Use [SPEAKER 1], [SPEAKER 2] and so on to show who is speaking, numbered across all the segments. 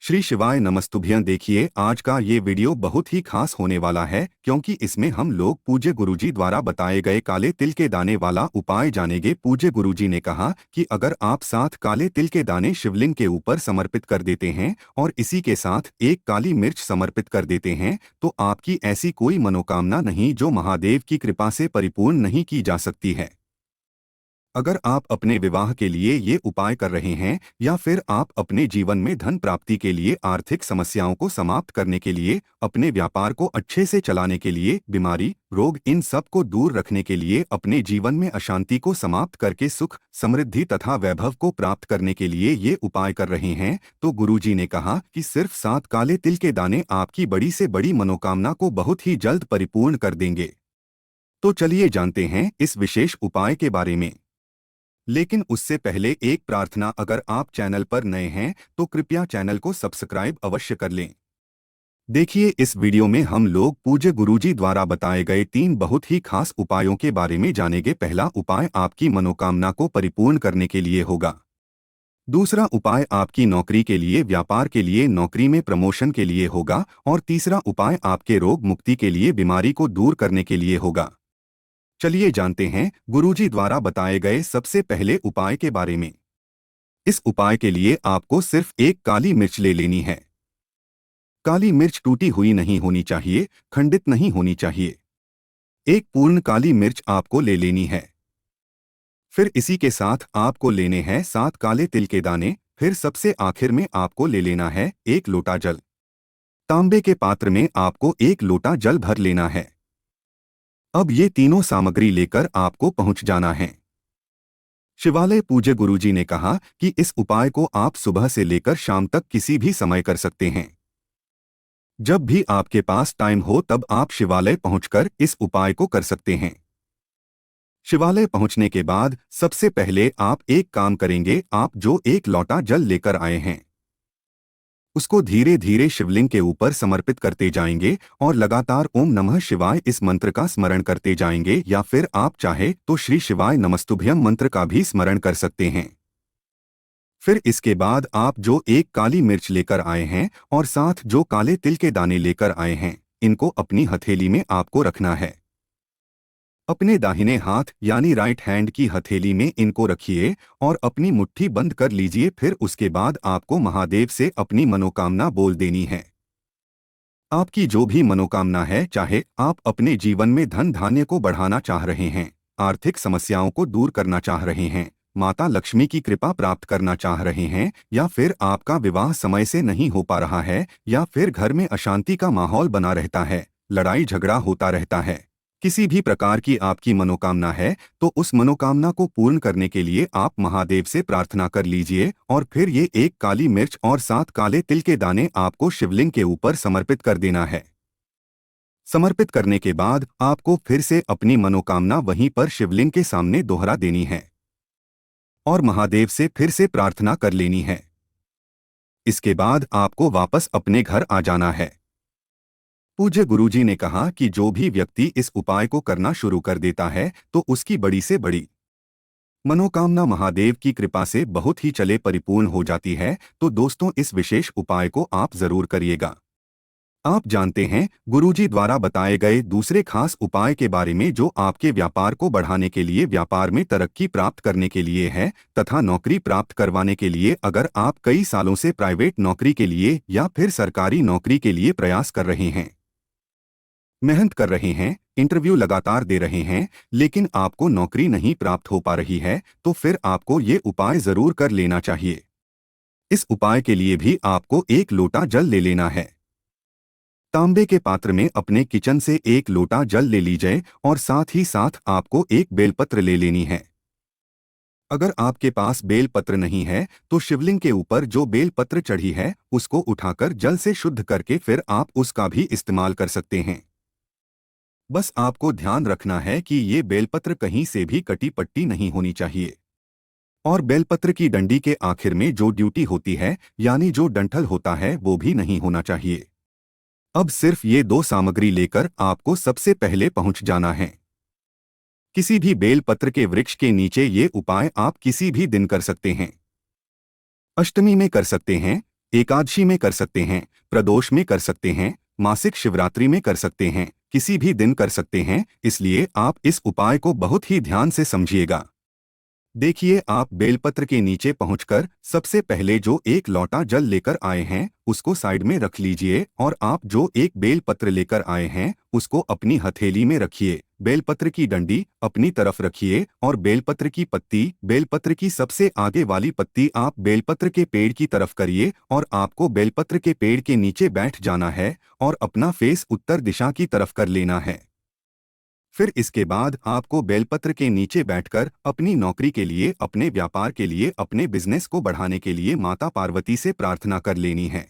[SPEAKER 1] श्री शिवाय नमस्तुभ्यं। देखिए, आज का ये वीडियो बहुत ही खास होने वाला है क्योंकि इसमें हम लोग पूज्य गुरुजी द्वारा बताए गए काले तिल के दाने वाला उपाय जानेंगे। पूज्य गुरुजी ने कहा कि अगर आप 7 काले तिल के दाने शिवलिंग के ऊपर समर्पित कर देते हैं और इसी के साथ एक काली मिर्च समर्पित कर देते हैं तो आपकी ऐसी कोई मनोकामना नहीं जो महादेव की कृपा से परिपूर्ण नहीं की जा सकती है। अगर आप अपने विवाह के लिए ये उपाय कर रहे हैं या फिर आप अपने जीवन में धन प्राप्ति के लिए, आर्थिक समस्याओं को समाप्त करने के लिए, अपने व्यापार को अच्छे से चलाने के लिए, बीमारी, रोग इन सब को दूर रखने के लिए, अपने जीवन में अशांति को समाप्त करके सुख, समृद्धि तथा वैभव को प्राप्त करने के लिए ये उपाय कर रहे हैं, तो गुरुजी ने कहा कि सिर्फ 7 काले तिल के दाने आपकी बड़ी से बड़ी मनोकामना को बहुत ही जल्द परिपूर्ण कर देंगे। तो चलिए जानते हैं इस विशेष उपाय के बारे में। लेकिन उससे पहले एक प्रार्थना, अगर आप चैनल पर नए हैं तो कृपया चैनल को सब्सक्राइब अवश्य कर लें। देखिए, इस वीडियो में हम लोग पूज्य गुरुजी द्वारा बताए गए 3 बहुत ही खास उपायों के बारे में जानेंगे। पहला उपाय आपकी मनोकामना को परिपूर्ण करने के लिए होगा। दूसरा उपाय आपकी नौकरी के लिए, व्यापार के लिए, नौकरी में प्रमोशन के लिए होगा। और तीसरा उपाय आपके रोग मुक्ति के लिए, बीमारी को दूर करने के लिए होगा। चलिए जानते हैं गुरुजी द्वारा बताए गए सबसे पहले उपाय के बारे में। इस उपाय के लिए आपको सिर्फ एक काली मिर्च ले लेनी है। काली मिर्च टूटी हुई नहीं होनी चाहिए, खंडित नहीं होनी चाहिए। एक पूर्ण काली मिर्च आपको ले लेनी है। फिर इसी के साथ आपको लेने हैं 7 काले तिल के दाने। फिर सबसे आखिर में आपको ले लेना है 1 लोटा जल। तांबे के पात्र में आपको 1 लोटा जल भर लेना है। अब ये तीनों सामग्री लेकर आपको पहुंच जाना है शिवालय। पूज्य गुरुजी ने कहा कि इस उपाय को आप सुबह से लेकर शाम तक किसी भी समय कर सकते हैं। जब भी आपके पास टाइम हो तब आप शिवालय पहुंचकर इस उपाय को कर सकते हैं। शिवालय पहुंचने के बाद सबसे पहले आप एक काम करेंगे। आप जो 1 लोटा जल लेकर आए हैं उसको धीरे धीरे शिवलिंग के ऊपर समर्पित करते जाएंगे और लगातार ओम नमः शिवाय इस मंत्र का स्मरण करते जाएंगे, या फिर आप चाहे तो श्री शिवाय नमस्तुभ्यं मंत्र का भी स्मरण कर सकते हैं। फिर इसके बाद आप जो 1 काली मिर्च लेकर आए हैं और साथ जो काले तिल के दाने लेकर आए हैं, इनको अपनी हथेली में आपको रखना है। अपने दाहिने हाथ यानी राइट हैंड की हथेली में इनको रखिए और अपनी मुट्ठी बंद कर लीजिए। फिर उसके बाद आपको महादेव से अपनी मनोकामना बोल देनी है। आपकी जो भी मनोकामना है, चाहे आप अपने जीवन में धन धान्य को बढ़ाना चाह रहे हैं, आर्थिक समस्याओं को दूर करना चाह रहे हैं, माता लक्ष्मी की कृपा प्राप्त करना चाह रहे हैं, या फिर आपका विवाह समय से नहीं हो पा रहा है, या फिर घर में अशांति का माहौल बना रहता है, लड़ाई झगड़ा होता रहता है, किसी भी प्रकार की आपकी मनोकामना है, तो उस मनोकामना को पूर्ण करने के लिए आप महादेव से प्रार्थना कर लीजिए। और फिर ये 1 काली मिर्च और 7 काले तिल के दाने आपको शिवलिंग के ऊपर समर्पित कर देना है। समर्पित करने के बाद आपको फिर से अपनी मनोकामना वहीं पर शिवलिंग के सामने दोहरा देनी है और महादेव से फिर से प्रार्थना कर लेनी है। इसके बाद आपको वापस अपने घर आ जाना है। पूज्य गुरुजी ने कहा कि जो भी व्यक्ति इस उपाय को करना शुरू कर देता है तो उसकी बड़ी से बड़ी मनोकामना महादेव की कृपा से बहुत ही चले परिपूर्ण हो जाती है। तो दोस्तों, इस विशेष उपाय को आप जरूर करिएगा। आप जानते हैं गुरुजी द्वारा बताए गए दूसरे खास उपाय के बारे में, जो आपके व्यापार को बढ़ाने के लिए, व्यापार में तरक्की प्राप्त करने के लिए है तथा नौकरी प्राप्त करवाने के लिए। अगर आप कई सालों से प्राइवेट नौकरी के लिए या फिर सरकारी नौकरी के लिए प्रयास कर रहे हैं, मेहनत कर रहे हैं, इंटरव्यू लगातार दे रहे हैं, लेकिन आपको नौकरी नहीं प्राप्त हो पा रही है, तो फिर आपको ये उपाय जरूर कर लेना चाहिए। इस उपाय के लिए भी आपको 1 लोटा जल ले लेना है। तांबे के पात्र में अपने किचन से 1 लोटा जल ले लीजिए और साथ ही साथ आपको 1 बेलपत्र ले लेनी है। अगर आपके पास बेलपत्र नहीं है तो शिवलिंग के ऊपर जो बेलपत्र चढ़ी है उसको उठाकर जल से शुद्ध करके फिर आप उसका भी इस्तेमाल कर सकते हैं। बस आपको ध्यान रखना है कि ये बेलपत्र कहीं से भी कटी पट्टी नहीं होनी चाहिए और बेलपत्र की डंडी के आखिर में जो ड्यूटी होती है यानी जो डंठल होता है वो भी नहीं होना चाहिए। अब सिर्फ ये 2 सामग्री लेकर आपको सबसे पहले पहुंच जाना है। किसी भी बेलपत्र के वृक्ष के नीचे ये उपाय आप किसी भी दिन कर सकते हैं। अष्टमी में कर सकते हैं, एकादशी में कर सकते हैं, प्रदोष में कर सकते हैं, मासिक शिवरात्रि में कर सकते हैं, किसी भी दिन कर सकते हैं, इसलिए आप इस उपाय को बहुत ही ध्यान से समझिएगा। देखिए, आप बेलपत्र के नीचे पहुंचकर सबसे पहले जो एक लोटा जल लेकर आए हैं उसको साइड में रख लीजिए और आप जो एक बेलपत्र लेकर आए हैं उसको अपनी हथेली में रखिए। बेलपत्र की डंडी अपनी तरफ रखिए और बेलपत्र की पत्ती, बेलपत्र की सबसे आगे वाली पत्ती आप बेलपत्र के पेड़ की तरफ करिए और आपको बेलपत्र के पेड़ के नीचे बैठ जाना है और अपना फेस उत्तर दिशा की तरफ कर लेना है। फिर इसके बाद आपको बेलपत्र के नीचे बैठकर अपनी नौकरी के लिए, अपने व्यापार के लिए, अपने बिजनेस को बढ़ाने के लिए माता पार्वती से प्रार्थना कर लेनी है।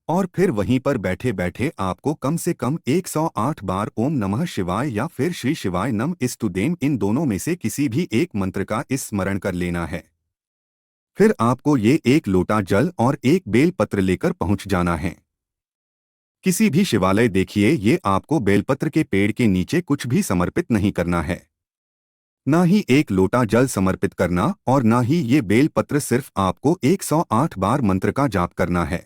[SPEAKER 1] और फिर वहीं पर बैठे बैठे आपको कम से कम 108 बार ओम नमः शिवाय या फिर श्री शिवाय नम इस्तुदेम, इन दोनों में से किसी भी एक मंत्र का स्मरण कर लेना है। फिर आपको ये एक लोटा जल और एक बेल पत्र लेकर पहुंच जाना है। किसी भी शिवालय देखिए, ये आपको बेलपत्र के पेड़ के नीचे कुछ भी समर्पित नहीं करना है, ना ही एक लोटा जल समर्पित करना और ना ही ये बेलपत्र, सिर्फ आपको 108 बार मंत्र का जाप करना है,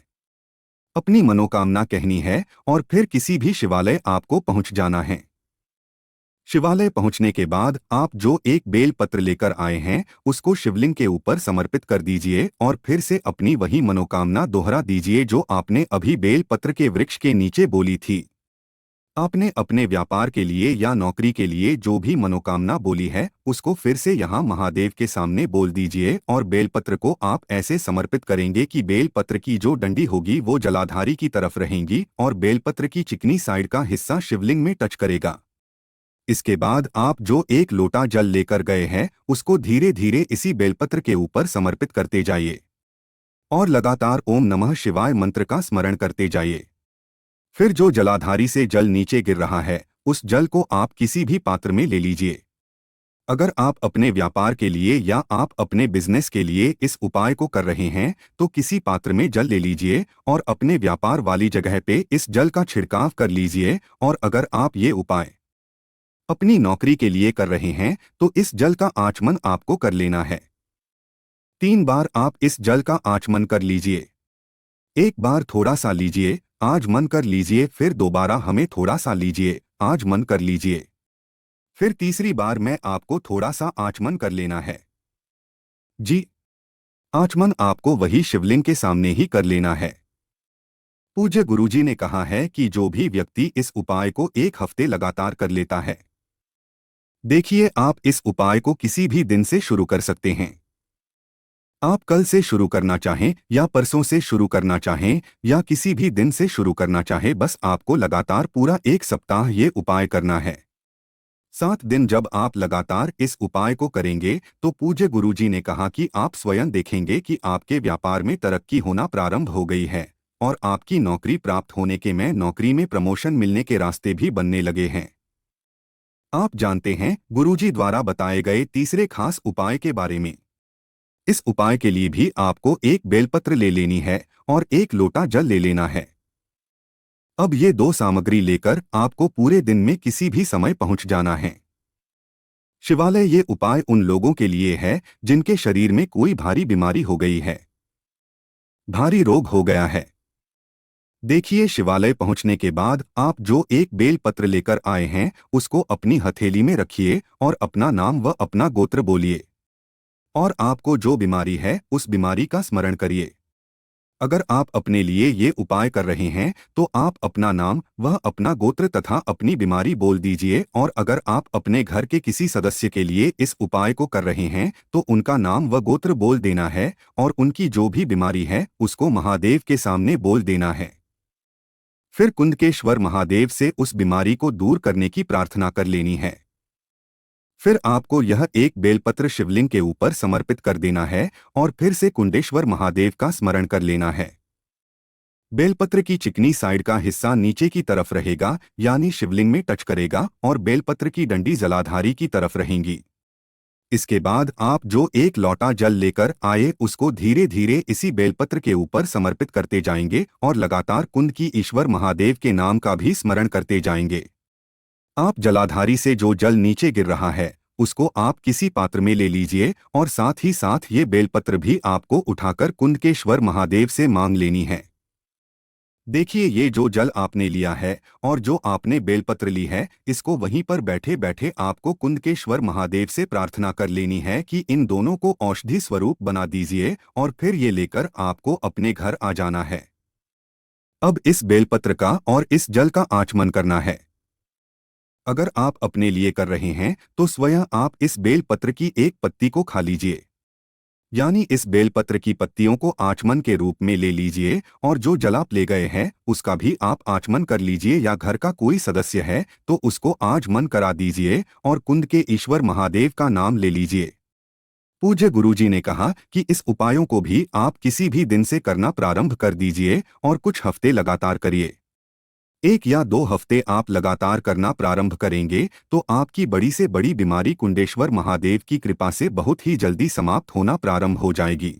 [SPEAKER 1] अपनी मनोकामना कहनी है और फिर किसी भी शिवालय आपको पहुंच जाना है। शिवालय पहुंचने के बाद आप जो एक बेल पत्र लेकर आए हैं उसको शिवलिंग के ऊपर समर्पित कर दीजिए और फिर से अपनी वही मनोकामना दोहरा दीजिए जो आपने अभी बेल पत्र के वृक्ष के नीचे बोली थी। आपने अपने व्यापार के लिए या नौकरी के लिए जो भी मनोकामना बोली है उसको फिर से यहाँ महादेव के सामने बोल दीजिए और बेलपत्र को आप ऐसे समर्पित करेंगे कि बेलपत्र की जो डंडी होगी वो जलाधारी की तरफ रहेंगी और बेलपत्र की चिकनी साइड का हिस्सा शिवलिंग में टच करेगा। इसके बाद आप जो एक लोटा जल लेकर गए हैं उसको धीरे धीरे इसी बेलपत्र के ऊपर समर्पित करते जाइए और लगातार ओम नमः शिवाय मंत्र का स्मरण करते जाइए। फिर जो जलाधारी से जल नीचे गिर रहा है उस जल को आप किसी भी पात्र में ले लीजिए। अगर आप अपने व्यापार के लिए या आप अपने बिजनेस के लिए इस उपाय को कर रहे हैं तो किसी पात्र में जल ले लीजिए और अपने व्यापार वाली जगह पे इस जल का छिड़काव कर लीजिए। और अगर आप ये उपाय अपनी नौकरी के लिए कर रहे हैं तो इस जल का आचमन आपको कर लेना है। 3 बार आप इस जल का आचमन कर लीजिए। एक बार थोड़ा सा लीजिए, आज मन कर लीजिए, फिर दोबारा हमें थोड़ा सा लीजिए, आज मन कर लीजिए, फिर तीसरी बार में आपको थोड़ा सा आचमन कर लेना है। जी, आचमन आपको वही शिवलिंग के सामने ही कर लेना है। पूज्य गुरुजी ने कहा है कि जो भी व्यक्ति इस उपाय को 1 हफ्ते लगातार कर लेता है, देखिए आप इस उपाय को किसी भी दिन से शुरू कर सकते हैं। आप कल से शुरू करना चाहें या परसों से शुरू करना चाहें या किसी भी दिन से शुरू करना चाहें, बस आपको लगातार पूरा 1 सप्ताह ये उपाय करना है। 7 दिन जब आप लगातार इस उपाय को करेंगे तो पूज्य गुरुजी ने कहा कि आप स्वयं देखेंगे कि आपके व्यापार में तरक्की होना प्रारंभ हो गई है और आपकी नौकरी प्राप्त होने के में नौकरी में प्रमोशन मिलने के रास्ते भी बनने लगे हैं। आप जानते हैं गुरुजी द्वारा बताए गए तीसरे खास उपाय के बारे में। इस उपाय के लिए भी आपको एक बेलपत्र ले लेनी है और एक लोटा जल ले लेना है। अब ये 2 सामग्री लेकर आपको पूरे दिन में किसी भी समय पहुंच जाना है शिवालय। ये उपाय उन लोगों के लिए है जिनके शरीर में कोई भारी बीमारी हो गई है, भारी रोग हो गया है। देखिए, शिवालय पहुंचने के बाद आप जो एक बेल पत्र लेकर आए हैं उसको अपनी हथेली में रखिए और अपना नाम व अपना गोत्र बोलिए और आपको जो बीमारी है उस बीमारी का स्मरण करिए। अगर आप अपने लिए ये उपाय कर रहे हैं तो आप अपना नाम वह अपना गोत्र तथा अपनी बीमारी बोल दीजिए और अगर आप अपने घर के किसी सदस्य के लिए इस उपाय को कर रहे हैं तो उनका नाम व गोत्र बोल देना है और उनकी जो भी बीमारी है उसको महादेव के सामने बोल देना है। फिर कुंडकेश्वर महादेव से उस बीमारी को दूर करने की प्रार्थना कर लेनी है। फिर आपको यह एक बेलपत्र शिवलिंग के ऊपर समर्पित कर देना है और फिर से कुंडेश्वर महादेव का स्मरण कर लेना है। बेलपत्र की चिकनी साइड का हिस्सा नीचे की तरफ रहेगा यानी शिवलिंग में टच करेगा और बेलपत्र की डंडी जलाधारी की तरफ रहेंगी। इसके बाद आप जो एक लोटा जल लेकर आए उसको धीरे धीरे इसी बेलपत्र के ऊपर समर्पित करते जाएंगे और लगातार कुंड की ईश्वर महादेव के नाम का भी स्मरण करते जाएंगे। आप जलाधारी से जो जल नीचे गिर रहा है उसको आप किसी पात्र में ले लीजिए और साथ ही साथ ये बेलपत्र भी आपको उठाकर कुंदकेश्वर महादेव से मांग लेनी है। देखिए, ये जो जल आपने लिया है और जो आपने बेलपत्र ली है, इसको वहीं पर बैठे बैठे आपको कुंदकेश्वर महादेव से प्रार्थना कर लेनी है कि इन दोनों को औषधि स्वरूप बना दीजिए और फिर ये लेकर आपको अपने घर आ जाना है। अब इस बेलपत्र का और इस जल का आचमन करना है। अगर आप अपने लिए कर रहे हैं तो स्वयं आप इस बेलपत्र की एक पत्ती को खा लीजिए, यानी इस बेलपत्र की पत्तियों को आचमन के रूप में ले लीजिए और जो जल आप ले गए हैं उसका भी आप आचमन कर लीजिए, या घर का कोई सदस्य है तो उसको आचमन करा दीजिए और कुंद के ईश्वर महादेव का नाम ले लीजिए। पूज्य गुरुजी ने कहा कि इस उपायों को भी आप किसी भी दिन से करना प्रारंभ कर दीजिए और कुछ हफ्ते लगातार करिए। 1 या 2 हफ्ते आप लगातार करना प्रारंभ करेंगे तो आपकी बड़ी से बड़ी बीमारी कुंडेश्वर महादेव की कृपा से बहुत ही जल्दी समाप्त होना प्रारंभ हो जाएगी।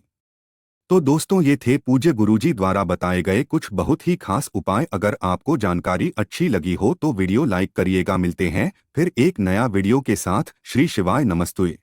[SPEAKER 1] तो दोस्तों, ये थे पूज्य गुरुजी द्वारा बताए गए कुछ बहुत ही खास उपाय। अगर आपको जानकारी अच्छी लगी हो तो वीडियो लाइक करिएगा। मिलते हैं फिर एक नया वीडियो के साथ। श्री शिवाय नमस्तुए।